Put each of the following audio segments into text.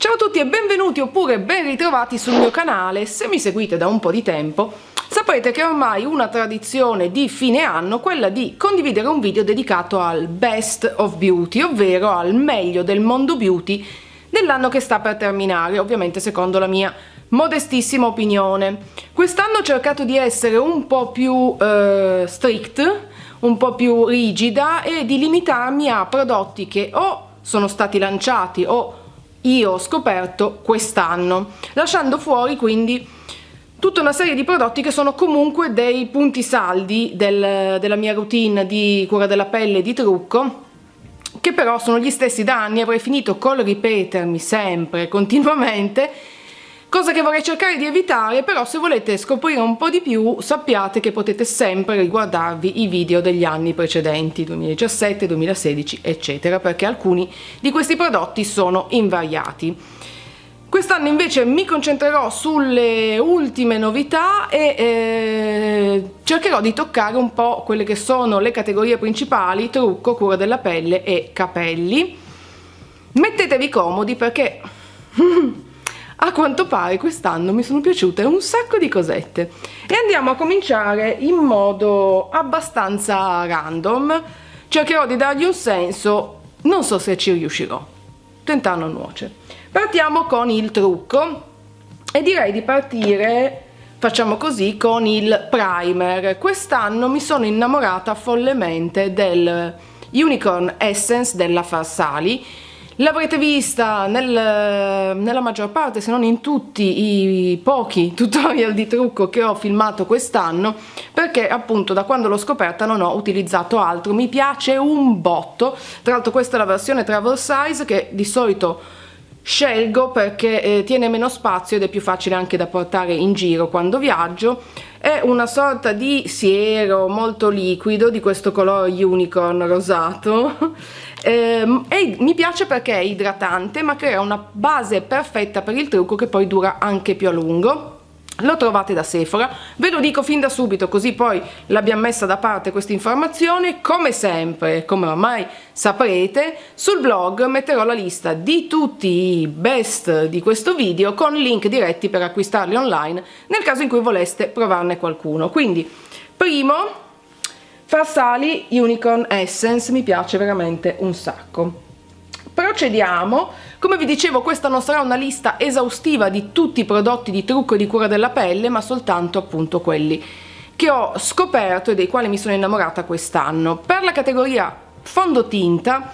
Ciao a tutti e benvenuti oppure ben ritrovati sul mio canale. Se mi seguite da un po' di tempo saprete che è ormai una tradizione di fine anno quella di condividere un video dedicato al Best of Beauty, ovvero al meglio del mondo beauty dell'anno che sta per terminare, ovviamente secondo la mia modestissima opinione. Quest'anno ho cercato di essere un po' più strict, un po' più rigida e di limitarmi a prodotti che o sono stati lanciati o io ho scoperto quest'anno, lasciando fuori quindi tutta una serie di prodotti che sono comunque dei punti saldi della mia routine di cura della pelle e di trucco, che però sono gli stessi da anni. Avrei finito col ripetermi sempre, continuamente, cosa che vorrei cercare di evitare. Però se volete scoprire un po' di più sappiate che potete sempre riguardarvi i video degli anni precedenti, 2017, 2016 eccetera, perché alcuni di questi prodotti sono invariati. Quest'anno invece mi concentrerò sulle ultime novità e cercherò di toccare un po' quelle che sono le categorie principali: trucco, cura della pelle e capelli. Mettetevi comodi perché a quanto pare quest'anno mi sono piaciute un sacco di cosette. E andiamo a cominciare in modo abbastanza random. Cercherò di dargli un senso, non so se ci riuscirò, tentare non nuoce. Partiamo con il trucco e direi di partire, facciamo così, con il primer. Quest'anno mi sono innamorata follemente del Unicorn Essence della Farsali. L'avrete vista nella maggior parte, se non in tutti i pochi tutorial di trucco che ho filmato quest'anno, perché appunto da quando l'ho scoperta non ho utilizzato altro. Mi piace un botto. Tra l'altro questa è la versione travel size, che di solito scelgo perché tiene meno spazio ed è più facile anche da portare in giro quando viaggio. È una sorta di siero molto liquido di questo colore unicorn rosato e mi piace perché è idratante ma crea una base perfetta per il trucco che poi dura anche più a lungo. Lo trovate da Sephora, ve lo dico fin da subito così poi l'abbiamo messa da parte questa informazione. Come sempre, come ormai saprete, sul blog metterò la lista di tutti i best di questo video con link diretti per acquistarli online nel caso in cui voleste provarne qualcuno. Quindi primo, Farsali Unicorn Essence, mi piace veramente un sacco. Procediamo. Come vi dicevo, questa non sarà una lista esaustiva di tutti i prodotti di trucco e di cura della pelle, ma soltanto appunto quelli che ho scoperto e dei quali mi sono innamorata quest'anno. Per la categoria fondotinta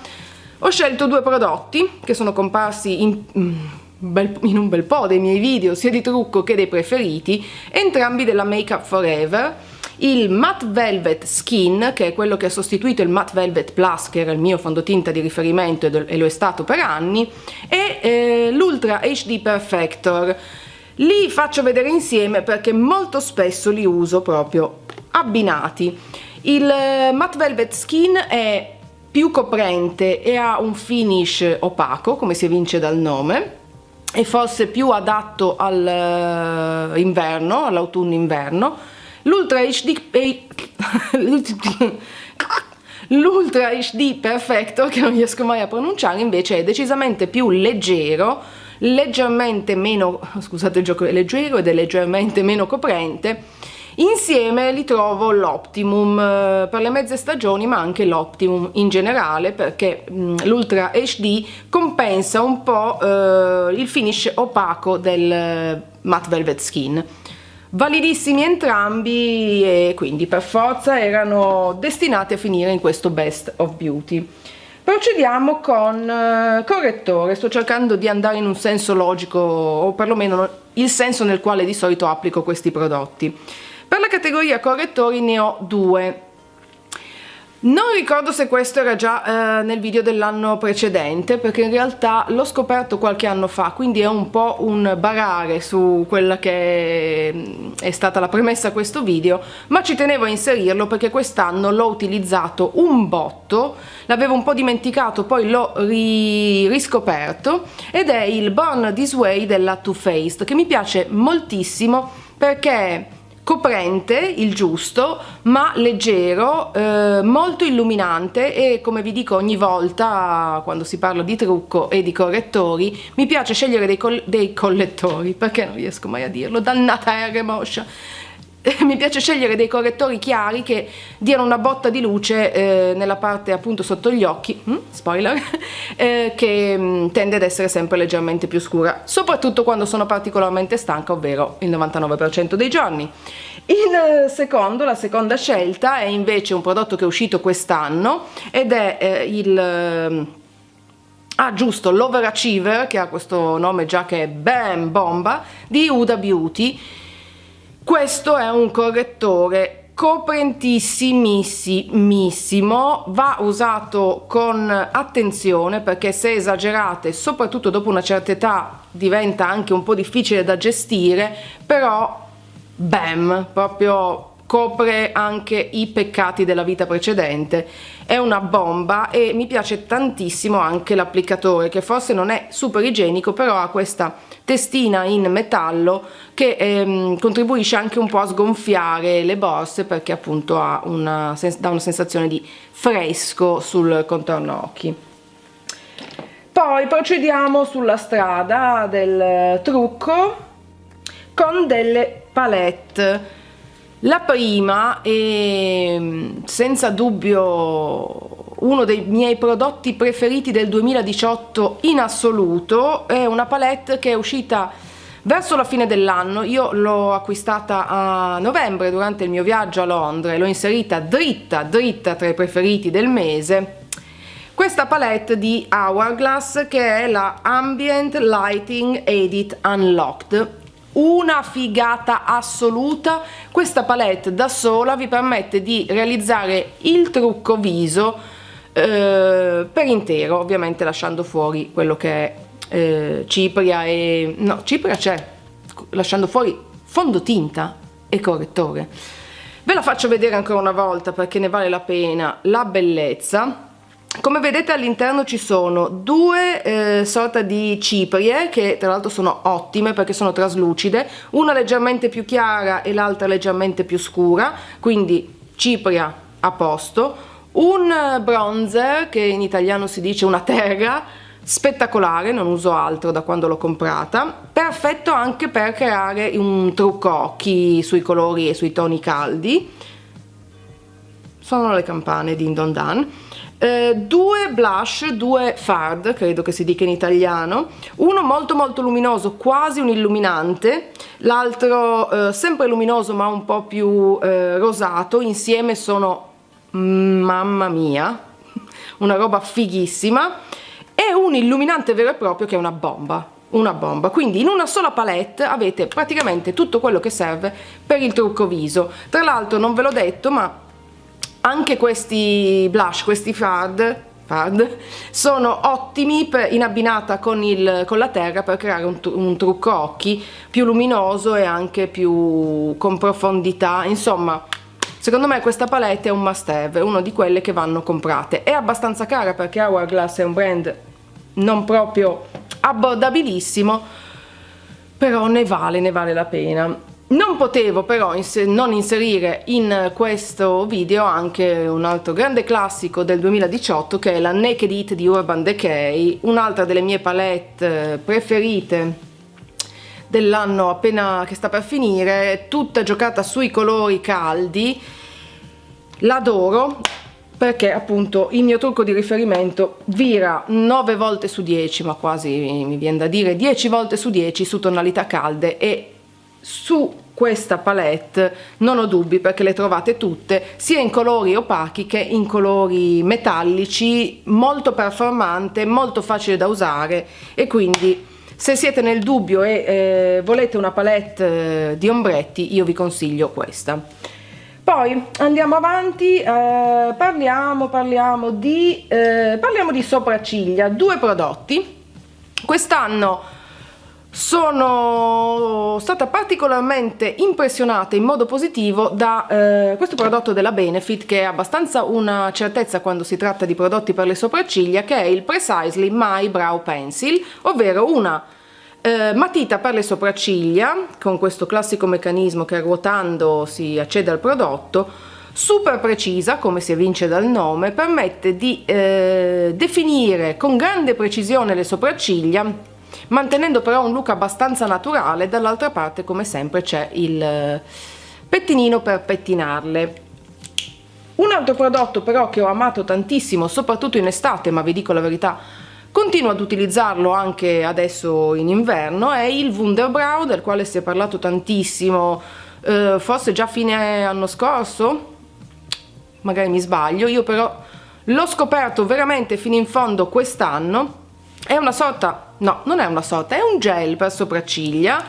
ho scelto due prodotti che sono comparsi in un bel po' dei miei video, sia di trucco che dei preferiti, entrambi della Make Up For Ever. Il Matte Velvet Skin, che è quello che ha sostituito il Matte Velvet Plus, che era il mio fondotinta di riferimento e lo è stato per anni, e l'Ultra HD Perfector. Li faccio vedere insieme perché molto spesso li uso proprio abbinati. Il Matte Velvet Skin è più coprente e ha un finish opaco, come si evince dal nome, e forse più adatto all'inverno, all'autunno-inverno. L'Ultra HD Perfector, che non riesco mai a pronunciare, invece è decisamente più leggero, leggermente meno, scusate il gioco, è leggero ed è leggermente meno coprente. Insieme li trovo l'Optimum per le mezze stagioni, ma anche l'Optimum in generale, perché l'Ultra HD compensa un po' il finish opaco del Matte Velvet Skin. Validissimi entrambi e quindi per forza erano destinati a finire in questo Best of Beauty. Procediamo con correttore. Sto cercando di andare in un senso logico, o perlomeno il senso nel quale di solito applico questi prodotti. Per la categoria correttori ne ho due. Non ricordo se questo era già nel video dell'anno precedente, perché in realtà l'ho scoperto qualche anno fa, quindi è un po' un barare su quella che è stata la premessa a questo video, ma ci tenevo a inserirlo perché quest'anno l'ho utilizzato un botto, l'avevo un po' dimenticato, poi l'ho riscoperto, ed è il Born This Way della Too Faced, che mi piace moltissimo perché coprente, il giusto, ma leggero, molto illuminante, e come vi dico ogni volta quando si parla di trucco e di correttori, mi piace scegliere dei collettori, perché non riesco mai a dirlo, dannata R moscia. Mi piace scegliere dei correttori chiari che diano una botta di luce nella parte appunto sotto gli occhi, spoiler, che tende ad essere sempre leggermente più scura, soprattutto quando sono particolarmente stanca, ovvero il 99% dei giorni. La seconda scelta è invece un prodotto che è uscito quest'anno ed è l'Overachiever, che ha questo nome già che è Bam Bomba, di Huda Beauty. Questo è un correttore coprentissimissimo, va usato con attenzione perché se esagerate, soprattutto dopo una certa età, diventa anche un po' difficile da gestire, però bam, proprio copre anche i peccati della vita precedente. È una bomba e mi piace tantissimo anche l'applicatore, che forse non è super igienico, però ha questa testina in metallo che contribuisce anche un po' a sgonfiare le borse, perché appunto dà una sensazione di fresco sul contorno occhi. Poi procediamo sulla strada del trucco con delle palette. La prima è senza dubbio uno dei miei prodotti preferiti del 2018 in assoluto, è una palette che è uscita verso la fine dell'anno. Io l'ho acquistata a novembre durante il mio viaggio a Londra e l'ho inserita dritta tra i preferiti del mese. Questa palette di Hourglass, che è la Ambient Lighting Edit Unlocked. Una figata assoluta. Questa palette da sola vi permette di realizzare il trucco viso per intero, ovviamente lasciando fuori quello che è cipria e no, cipria c'è, lasciando fuori fondotinta e correttore. Ve la faccio vedere ancora una volta perché ne vale la pena la bellezza. Come vedete all'interno ci sono due sorta di ciprie che tra l'altro sono ottime perché sono traslucide, una leggermente più chiara e l'altra leggermente più scura, quindi cipria a posto, un bronzer che in italiano si dice una terra, spettacolare, non uso altro da quando l'ho comprata, perfetto anche per creare un trucco occhi sui colori e sui toni caldi. Sono le campane din don dan. Due blush, due fard, credo che si dica in italiano, uno molto luminoso, quasi un illuminante, l'altro sempre luminoso ma un po' più rosato. Insieme sono, mamma mia, una roba fighissima, e un illuminante vero e proprio che è una bomba. Quindi in una sola palette avete praticamente tutto quello che serve per il trucco viso. Tra l'altro non ve l'ho detto, ma anche questi blush, questi fard sono ottimi in abbinata con la terra per creare un trucco occhi più luminoso e anche più con profondità. Insomma, secondo me questa palette è un must have, è una di quelle che vanno comprate. È abbastanza cara perché Hourglass è un brand non proprio abbordabilissimo, però ne vale la pena. Non potevo però non inserire in questo video anche un altro grande classico del 2018, che è la Naked Heat di Urban Decay, un'altra delle mie palette preferite dell'anno appena che sta per finire, tutta giocata sui colori caldi. L'adoro perché appunto il mio trucco di riferimento vira 9 volte su 10, ma quasi mi viene da dire 10 volte su 10 su tonalità calde, e su questa palette non ho dubbi perché le trovate tutte sia in colori opachi che in colori metallici, molto performante, molto facile da usare, e quindi se siete nel dubbio e volete una palette di ombretti io vi consiglio questa. Poi andiamo avanti, parliamo di sopracciglia, due prodotti. Quest'anno sono stata particolarmente impressionata in modo positivo da questo prodotto della Benefit, che è abbastanza una certezza quando si tratta di prodotti per le sopracciglia, che è il Precisely My Brow Pencil, ovvero una matita per le sopracciglia con questo classico meccanismo che ruotando si accede al prodotto, super precisa come si evince dal nome, permette di definire con grande precisione le sopracciglia, mantenendo però un look abbastanza naturale. Dall'altra parte, come sempre, c'è il pettinino per pettinarle. Un altro prodotto però che ho amato tantissimo, soprattutto in estate, ma vi dico la verità, continuo ad utilizzarlo anche adesso in inverno, è il Wunderbrow, del quale si è parlato tantissimo, forse già fine anno scorso, magari mi sbaglio, io però l'ho scoperto veramente fino in fondo quest'anno. È una sorta, no, non è una sorta, è un gel per sopracciglia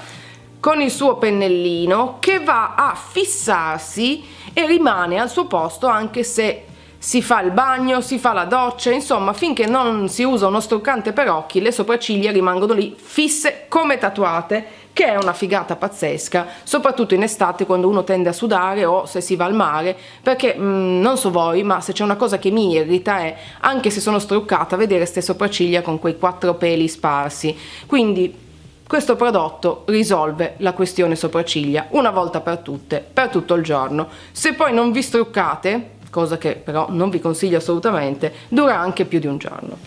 con il suo pennellino che va a fissarsi e rimane al suo posto anche se si fa il bagno, si fa la doccia, insomma finché non si usa uno struccante per occhi le sopracciglia rimangono lì fisse come tatuate, che è una figata pazzesca, soprattutto in estate quando uno tende a sudare o se si va al mare, perché non so voi, ma se c'è una cosa che mi irrita è, anche se sono struccata, vedere ste sopracciglia con quei 4 peli sparsi. Quindi questo prodotto risolve la questione sopracciglia una volta per tutte, per tutto il giorno. Se poi non vi struccate, cosa che però non vi consiglio assolutamente, dura anche più di un giorno.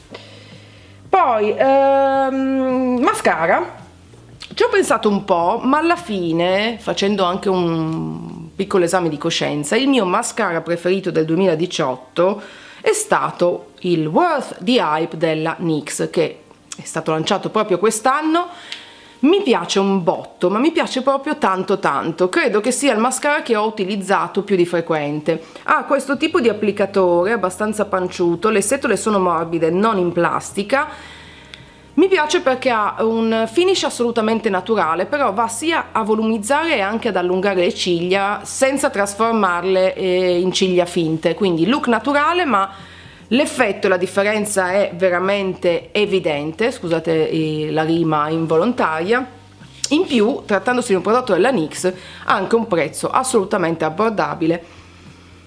Poi mascara, ci ho pensato un po', ma alla fine, facendo anche un piccolo esame di coscienza, il mio mascara preferito del 2018 è stato il Worth the Hype della NYX, che è stato lanciato proprio quest'anno. Mi piace un botto, ma mi piace proprio tanto tanto, credo che sia il mascara che ho utilizzato più di frequente. Ha questo tipo di applicatore abbastanza panciuto, le setole sono morbide, non in plastica. Mi piace perché ha un finish assolutamente naturale, però va sia a volumizzare e anche ad allungare le ciglia senza trasformarle in ciglia finte, quindi look naturale, ma l'effetto e la differenza è veramente evidente, scusate la rima involontaria. In più, trattandosi di un prodotto della NYX, ha anche un prezzo assolutamente abbordabile.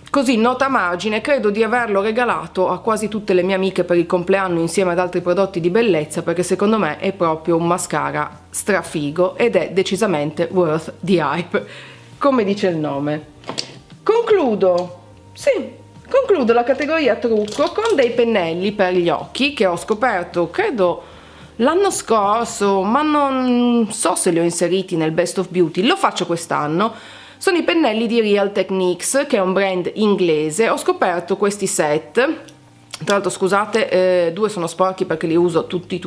Così, nota a margine, credo di averlo regalato a quasi tutte le mie amiche per il compleanno insieme ad altri prodotti di bellezza, perché secondo me è proprio un mascara strafigo ed è decisamente worth the hype, come dice il nome. Concludo la categoria trucco con dei pennelli per gli occhi che ho scoperto credo l'anno scorso, ma non so se li ho inseriti nel Best of Beauty, lo faccio quest'anno. Sono i pennelli di Real Techniques, che è un brand inglese. Ho scoperto questi set, tra l'altro scusate, 2 sono sporchi perché li uso tutti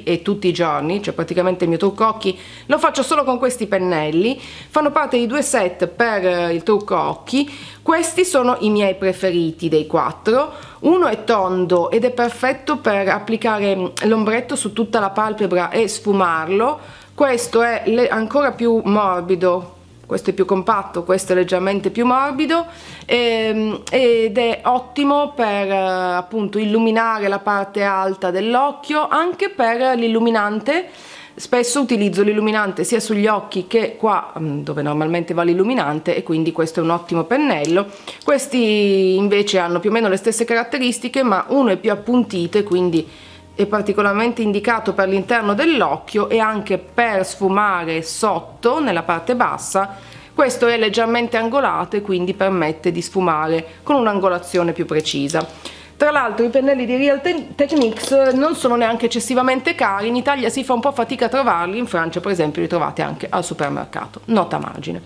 e tutti i giorni, cioè praticamente il mio trucco occhi lo faccio solo con questi pennelli. Fanno parte di 2 set per il trucco occhi. Questi sono i miei preferiti dei 4. Uno è tondo ed è perfetto per applicare l'ombretto su tutta la palpebra e sfumarlo. Questo è ancora più morbido, questo è più compatto, questo è leggermente più morbido, ed è ottimo per appunto illuminare la parte alta dell'occhio, anche per l'illuminante. Spesso utilizzo l'illuminante sia sugli occhi che qua dove normalmente va l'illuminante, e quindi questo è un ottimo pennello. Questi invece hanno più o meno le stesse caratteristiche, ma uno è più appuntito e quindi è particolarmente indicato per l'interno dell'occhio e anche per sfumare sotto nella parte bassa. Questo è leggermente angolato e quindi permette di sfumare con un'angolazione più precisa. Tra l'altro i pennelli di Real Techniques non sono neanche eccessivamente cari, in Italia si fa un po' fatica a trovarli, in Francia per esempio li trovate anche al supermercato, nota a margine.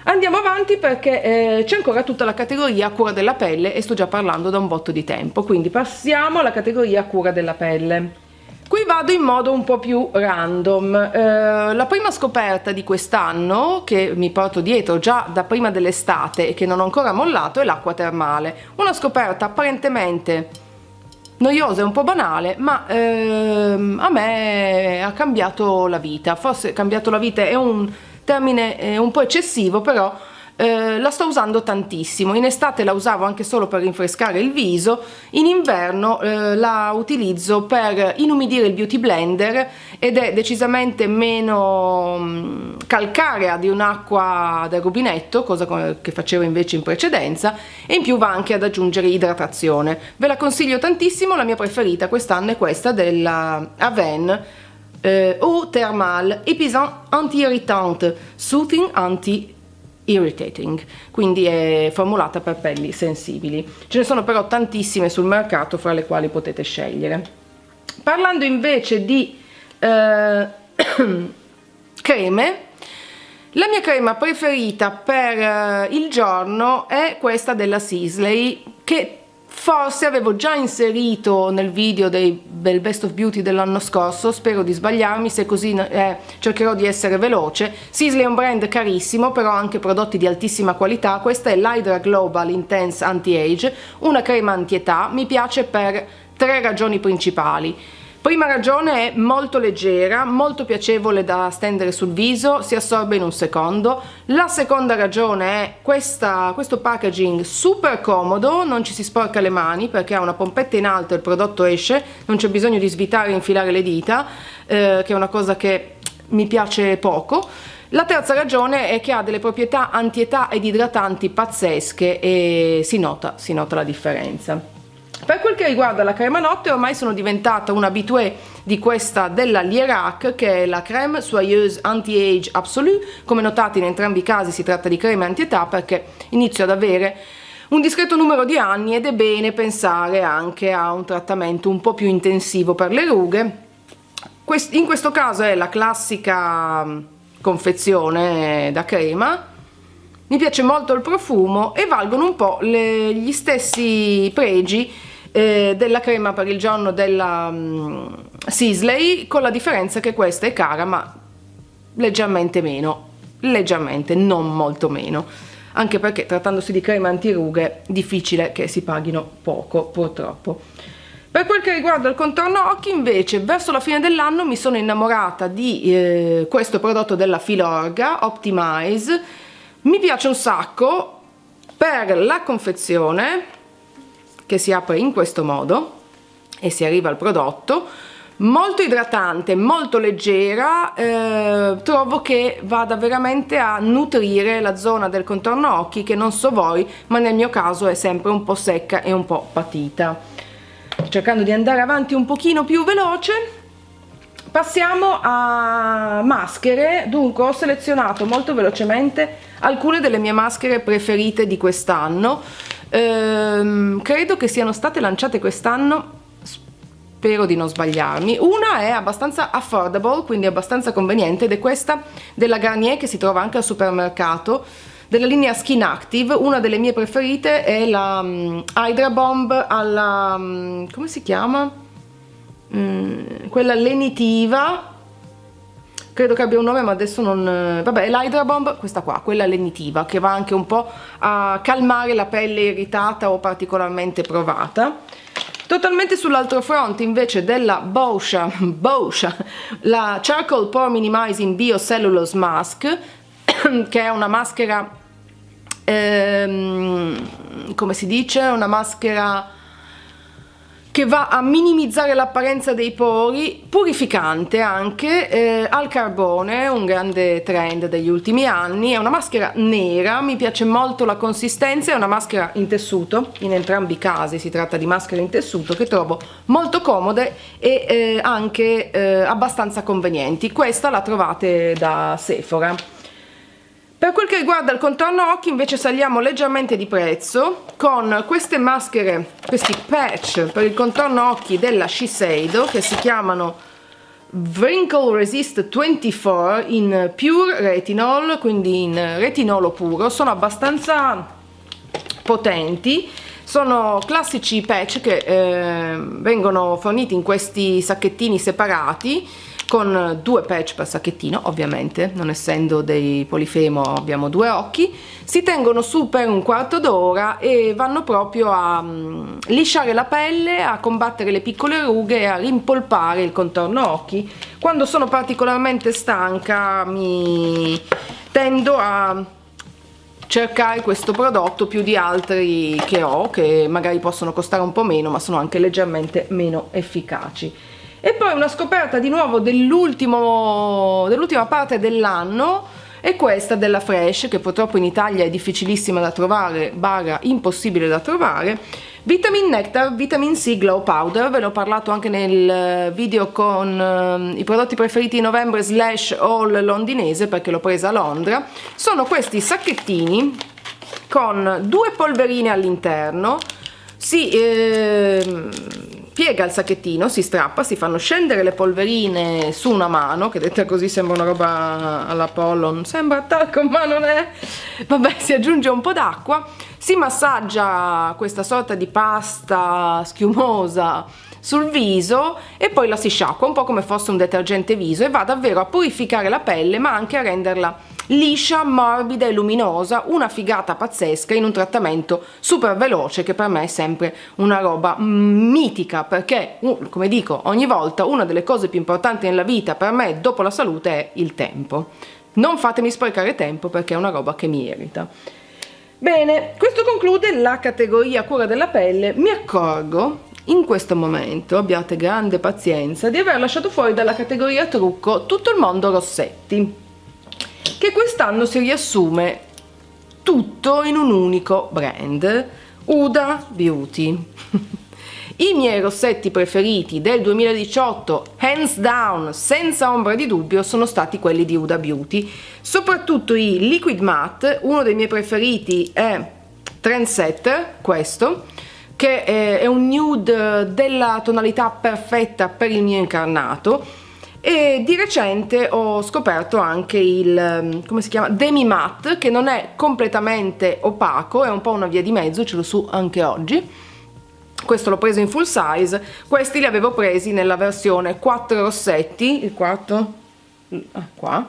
Andiamo avanti perché c'è ancora tutta la categoria cura della pelle e sto già parlando da un botto di tempo, quindi passiamo alla categoria cura della pelle. Qui vado in modo un po' più random. La prima scoperta di quest'anno, che mi porto dietro già da prima dell'estate e che non ho ancora mollato, è l'acqua termale. Una scoperta apparentemente noiosa e un po' banale, ma a me ha cambiato la vita. Forse cambiato la vita è un termine un po' eccessivo, però la sto usando tantissimo. In estate la usavo anche solo per rinfrescare il viso, in inverno la utilizzo per inumidire il beauty blender ed è decisamente meno calcarea di un'acqua da rubinetto, cosa che facevo invece in precedenza, e in più va anche ad aggiungere idratazione. Ve la consiglio tantissimo, la mia preferita quest'anno è questa della Avène. Eau Thermale Épuisant Anti-Irritante Soothing Anti-Irritating, quindi è formulata per pelli sensibili. Ce ne sono però tantissime sul mercato, fra le quali potete scegliere. Parlando invece di creme, la mia crema preferita per il giorno è questa della Sisley, che forse avevo già inserito nel video del Best of Beauty dell'anno scorso, spero di sbagliarmi, se così cercherò di essere veloce. Sisley è un brand carissimo, però ha anche prodotti di altissima qualità. Questa è l'Hydra Global Intense Anti-Age, una crema anti-età. Mi piace per 3 ragioni principali. Prima ragione è molto leggera, molto piacevole da stendere sul viso, si assorbe in un secondo. La seconda ragione è questo packaging super comodo, non ci si sporca le mani perché ha una pompetta in alto e il prodotto esce, non c'è bisogno di svitare e infilare le dita, che è una cosa che mi piace poco. La terza ragione è che ha delle proprietà anti-età ed idratanti pazzesche e si nota la differenza. Per quel che riguarda la crema notte, ormai sono diventata un habitué di questa della Lierac, che è la crème soyeuse anti-age absolue. Come notate, in entrambi i casi si tratta di creme anti-età, perché inizio ad avere un discreto numero di anni ed è bene pensare anche a un trattamento un po' più intensivo per le rughe. In questo caso è la classica confezione da crema. Mi piace molto il profumo e valgono un po' gli stessi pregi della crema per il giorno della Sisley, con la differenza che questa è cara, ma leggermente meno, leggermente, non molto meno, anche perché trattandosi di crema antirughe difficile che si paghino poco, purtroppo. Per quel che riguarda il contorno occhi, invece, verso la fine dell'anno mi sono innamorata di questo prodotto della Filorga, Optimize. Mi piace un sacco per la confezione, che si apre in questo modo e si arriva al prodotto, molto idratante, molto leggera. Trovo che vada veramente a nutrire la zona del contorno occhi, che non so voi, ma nel mio caso è sempre un po' secca e un po' patita. Cercando di andare avanti un pochino più veloce, passiamo a maschere. Dunque, ho selezionato molto velocemente alcune delle mie maschere preferite di quest'anno. Credo che siano state lanciate quest'anno, spero di non sbagliarmi. Una è abbastanza affordable, quindi abbastanza conveniente, ed è questa della Garnier, che si trova anche al supermercato, della linea Skin Active. Una delle mie preferite è la Hydra Bomb alla come si chiama? Quella lenitiva, credo che abbia un nome ma adesso non... vabbè, l'Hydra Bomb, questa qua, quella lenitiva, che va anche un po' a calmare la pelle irritata o particolarmente provata. Totalmente sull'altro fronte invece della Boscia, la Charcoal Pore Minimizing Biocellulose Mask, che è una maschera, come si dice, una maschera che va a minimizzare l'apparenza dei pori, purificante anche, al carbone, un grande trend degli ultimi anni. È una maschera nera, mi piace molto la consistenza, è una maschera in tessuto, in entrambi i casi si tratta di maschere in tessuto, che trovo molto comode e anche abbastanza convenienti. Questa la trovate da Sephora. Per quel che riguarda il contorno occhi, invece, saliamo leggermente di prezzo con queste maschere, questi patch per il contorno occhi della Shiseido, che si chiamano Wrinkle Resist 24 in Pure Retinol, quindi in retinolo puro. Sono abbastanza potenti, sono classici patch che vengono forniti in questi sacchettini separati, con 2 patch per sacchettino, ovviamente, non essendo dei polifemo abbiamo 2 occhi. Si tengono su per un quarto d'ora e vanno proprio a lisciare la pelle, a combattere le piccole rughe e a rimpolpare il contorno occhi. Quando sono particolarmente stanca mi tendo a cercare questo prodotto più di altri che ho, che magari possono costare un po' meno ma sono anche leggermente meno efficaci. E poi una scoperta di nuovo dell'ultima parte dell'anno è questa della Fresh, che purtroppo in Italia è difficilissima da trovare, barra impossibile da trovare, Vitamin Nectar Vitamin C Glow Powder, ve l'ho parlato anche nel video con i prodotti preferiti di novembre / haul londinese, perché l'ho presa a Londra. Sono questi sacchettini con 2 polverine all'interno, si piega il sacchettino, si strappa, si fanno scendere le polverine su una mano, che detta così sembra una roba alla Pollon, sembra talco ma non è, vabbè, si aggiunge un po' d'acqua, si massaggia questa sorta di pasta schiumosa sul viso e poi la si sciacqua un po' come fosse un detergente viso e va davvero a purificare la pelle, ma anche a renderla liscia, morbida e luminosa. Una figata pazzesca in un trattamento super veloce, che per me è sempre una roba mitica, perché come dico ogni volta, una delle cose più importanti nella vita per me dopo la salute è il tempo. Non fatemi sprecare tempo, perché è una roba che mi irrita. Bene, questo conclude la categoria cura della pelle. Mi accorgo in questo momento, abbiate grande pazienza, di aver lasciato fuori dalla categoria trucco tutto il mondo rossetti, che quest'anno si riassume tutto in un unico brand, Huda Beauty. I miei rossetti preferiti del 2018, hands down, senza ombra di dubbio, sono stati quelli di Huda Beauty, soprattutto i Liquid Matte. Uno dei miei preferiti è Trendsetter, questo, che è un nude della tonalità perfetta per il mio incarnato, e di recente ho scoperto anche il, come si chiama, Demi Matte, che non è completamente opaco, è un po' una via di mezzo, ce l'ho su anche oggi. Questo l'ho preso in full size, questi li avevo presi nella versione 4 rossetti, il quarto, qua,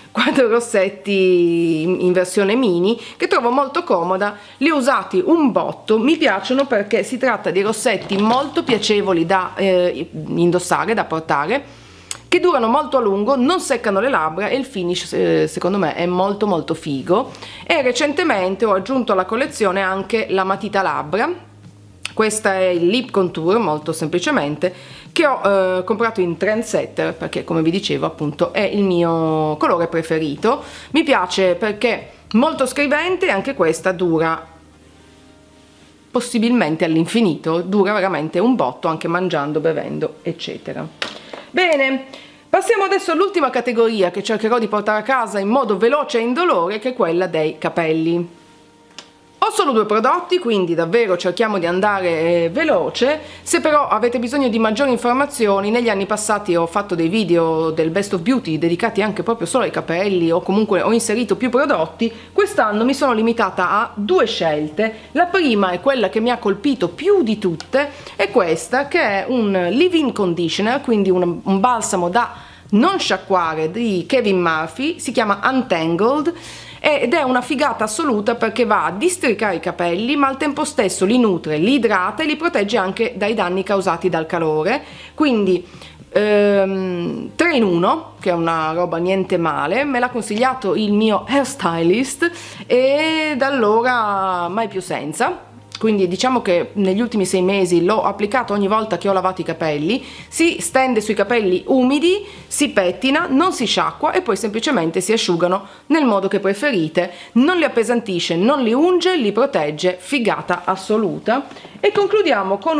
4 rossetti in versione mini, che trovo molto comoda. Li ho usati un botto, mi piacciono perché si tratta di rossetti molto piacevoli da indossare, da portare, che durano molto a lungo, non seccano le labbra e il finish secondo me è molto molto figo. E recentemente ho aggiunto alla collezione anche la matita labbra. Questa è il Lip Contour, molto semplicemente, che ho comprato in Trendsetter, perché come vi dicevo appunto è il mio colore preferito. Mi piace perché molto scrivente, e anche questa dura possibilmente all'infinito, dura veramente un botto, anche mangiando, bevendo, eccetera. Bene, passiamo adesso all'ultima categoria che cercherò di portare a casa in modo veloce e indolore, che è quella dei capelli. Ho solo 2 prodotti, quindi davvero cerchiamo di andare veloce. Se però avete bisogno di maggiori informazioni, negli anni passati ho fatto dei video del Best of Beauty dedicati anche proprio solo ai capelli, o comunque ho inserito più prodotti. Quest'anno mi sono limitata a 2 scelte. La prima è quella che mi ha colpito più di tutte, è questa, che è un leave-in conditioner, quindi un balsamo da non sciacquare di Kevin Murphy, si chiama Untangled, ed è una figata assoluta perché va a districare i capelli, ma al tempo stesso li nutre, li idrata e li protegge anche dai danni causati dal calore. Quindi 3 in 1, che è una roba niente male. Me l'ha consigliato il mio hairstylist e da allora mai più senza. Quindi diciamo che negli ultimi 6 mesi l'ho applicato ogni volta che ho lavato i capelli. Si stende sui capelli umidi, si pettina, non si sciacqua e poi semplicemente si asciugano nel modo che preferite. Non li appesantisce, non li unge, li protegge, figata assoluta. E concludiamo con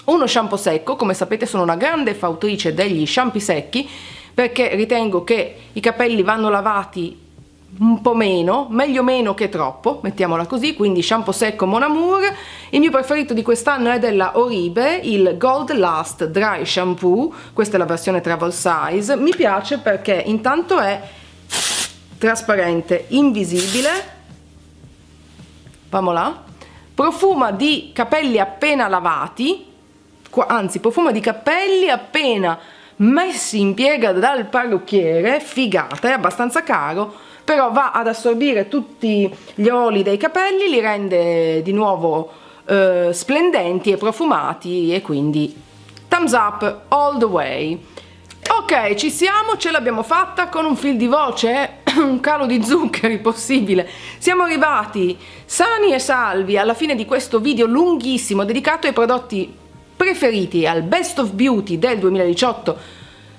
uno shampoo secco. Come sapete sono una grande fautrice degli shampoo secchi, perché ritengo che i capelli vanno lavati un po' meno, meglio meno che troppo, mettiamola così. Quindi shampoo secco Mon Amour. Il mio preferito di quest'anno è della Oribe, il Gold Last Dry Shampoo. Questa è la versione travel size. Mi piace perché intanto è trasparente, invisibile, là, profuma di capelli appena lavati, anzi profuma di capelli appena messi in piega dal parrucchiere, figata, è abbastanza caro, però va ad assorbire tutti gli oli dei capelli, li rende di nuovo splendenti e profumati, e quindi thumbs up all the way. Ok, ci siamo, ce l'abbiamo fatta con un fil di voce, un calo di zuccheri possibile. Siamo arrivati sani e salvi alla fine di questo video lunghissimo dedicato ai prodotti preferiti, al Best of Beauty del 2018,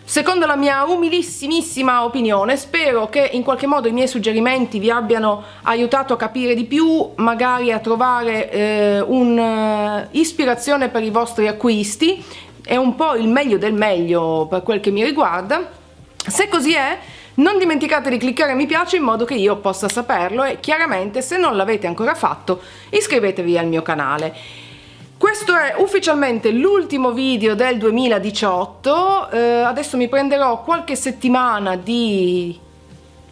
Secondo la mia umilissimissima opinione, spero che in qualche modo i miei suggerimenti vi abbiano aiutato a capire di più, magari a trovare un'ispirazione per i vostri acquisti. È un po' il meglio del meglio per quel che mi riguarda. Se così è, non dimenticate di cliccare mi piace in modo che io possa saperlo, e chiaramente, se non l'avete ancora fatto, iscrivetevi al mio canale. Questo è ufficialmente l'ultimo video del 2018, adesso mi prenderò qualche settimana di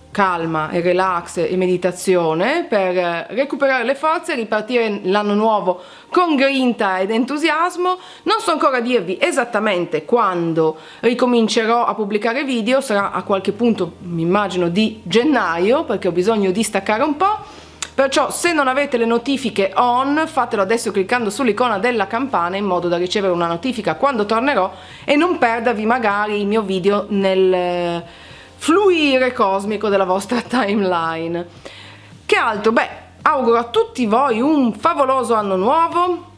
calma e relax e meditazione per recuperare le forze e ripartire l'anno nuovo con grinta ed entusiasmo. Non so ancora dirvi esattamente quando ricomincerò a pubblicare video, sarà a qualche punto, mi immagino, di gennaio, perché ho bisogno di staccare un po'. Perciò, se non avete le notifiche on, fatelo adesso cliccando sull'icona della campana in modo da ricevere una notifica quando tornerò e non perdervi magari il mio video nel fluire cosmico della vostra timeline. Che altro? Beh, auguro a tutti voi un favoloso anno nuovo,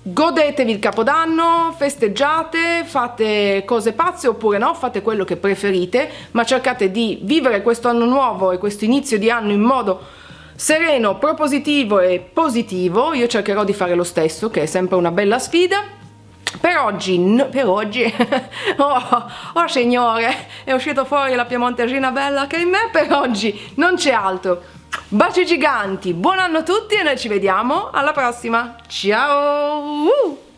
godetevi il capodanno, festeggiate, fate cose pazze oppure no, fate quello che preferite, ma cercate di vivere questo anno nuovo e questo inizio di anno in modo sereno, propositivo e positivo. Io cercherò di fare lo stesso, che è sempre una bella sfida. Per oggi oh signore, è uscito fuori la piemontesina bella che è in me. Per oggi non c'è altro. Baci giganti, buon anno a tutti e noi ci vediamo alla prossima. Ciao!